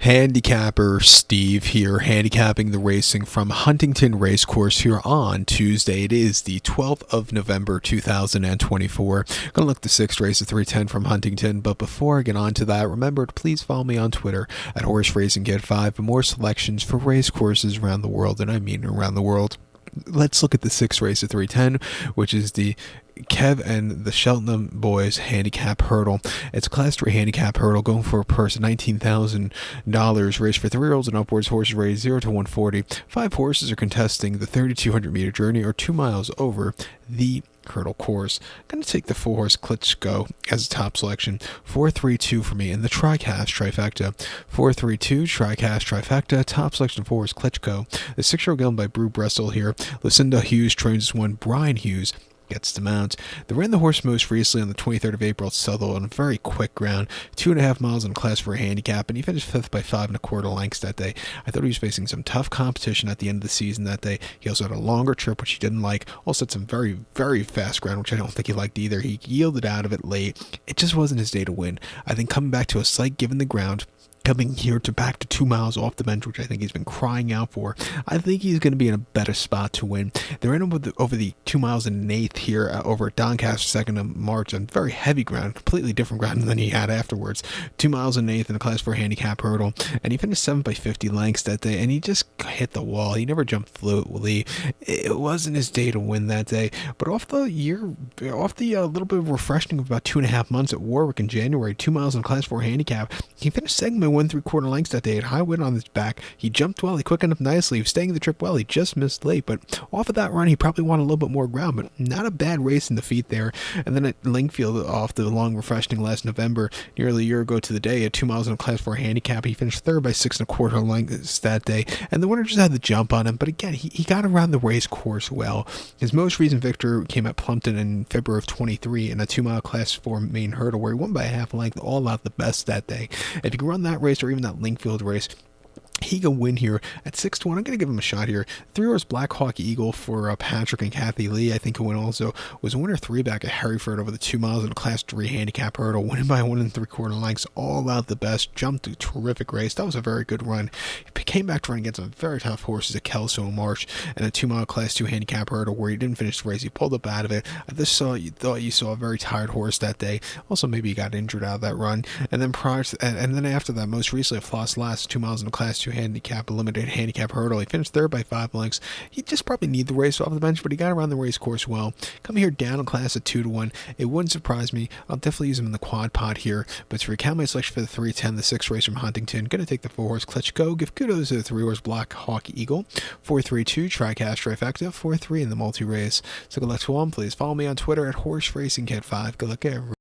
Handicapper Steve here, handicapping the racing from Huntingdon Racecourse here on Tuesday. It is the 12th of November 2024. Gonna look the sixth race of 310 from Huntingdon, but before I get on to that, remember to please follow me on Twitter at HorseRacingKid5 for more selections for race courses around the world, and I mean around the world. Let's look at the sixth race of 310, which is the Kev and the Cheltenham Boys handicap hurdle. It's a class 3 handicap hurdle going for a purse of $19,000. Race for 3-year-olds and upwards. Horses raised 0 to 140. 5 horses are contesting the 3,200 meter journey, or 2 miles over the hurdle course. I'm going to take the 4-horse Klitschko as a top selection. 4-3-2 for me in the trifecta. 4-3-2 trifecta. Top selection 4 is Klitschko. The 6-year-old given by Brew Bressel here. Lucinda Hughes trains as one. Brian Hughes gets the mount. They ran the horse most recently on the 23rd of April at Southwell on a very quick ground, 2.5 miles in class for a handicap, and he finished 5th by 5 1/4 lengths that day. I thought he was facing some tough competition at the end of the season that day. He also had a longer trip, which he didn't like. Also had some very, very fast ground, which I don't think he liked either. He yielded out of it late. It just wasn't his day to win. I think coming back to a slight given the ground, coming here to back to 2 miles off the bench, which I think he's been crying out for, I think he's going to be in a better spot to win. They ran over the 2 miles and an eighth here over at Doncaster 2nd of March on very heavy ground, completely different ground than he had afterwards. 2 miles and an eighth in a class 4 handicap hurdle, and he finished 7th by 50 lengths that day, and he just hit the wall. He never jumped fluently. It wasn't his day to win that day, but off the little bit of refreshing of about 2.5 months at Warwick in January, 2 miles in class 4 handicap, he finished 2nd by 1 3/4 lengths that day at high wind on his back. He jumped well, he quickened up nicely, he was staying the trip well, he just missed late, but off of that run he probably wanted a little bit more ground, but not a bad race in the feet there. And then at Lingfield, off the long refreshing last November, nearly a year ago to the day, at 2 miles in a class 4 handicap, he finished 3rd by 6 1/4 lengths that day, and the winner just had the jump on him, but again, he got around the race course well. His most recent victory came at Plumpton in February of 23 in a 2-mile class 4 main hurdle, where he won by a half length, all out the best that day. If you can run that race or even that Lingfield race, he can win here at 6 to 1. I'm going to give him a shot here. 3-horse Black Hawk Eagle for Patrick and Kathy Lee, I think, who win also, was winner 3 back at Hereford over the 2 miles in a class 3 handicap hurdle, winning by 1 3/4 lengths, all out the best, jumped a terrific race. That was a very good run. He came back to run against some very tough horses at Kelso in March and a 2-mile class 2 handicap hurdle where he didn't finish the race. He pulled up out of it. You thought you saw a very tired horse that day. Also, maybe he got injured out of that run. And then then after that, most recently, Floss Last, 2 miles in a class 2 handicap, eliminated handicap hurdle. He finished 3rd by 5 lengths. He just probably need the race off the bench, but he got around the race course well. Come here down in class at 2 to 1. It wouldn't surprise me. I'll definitely use him in the quad pot here. But to recount my selection for the 310, the 6th race from Huntingdon, going to take the 4-horse Klitschko. Give kudos to the 3-horse Black Hawk Eagle. 4-3-2 trifecta. 4-3 in the multi-race. So good luck to all. Please follow me on Twitter at HorseRacingKid5. Good luck, everyone.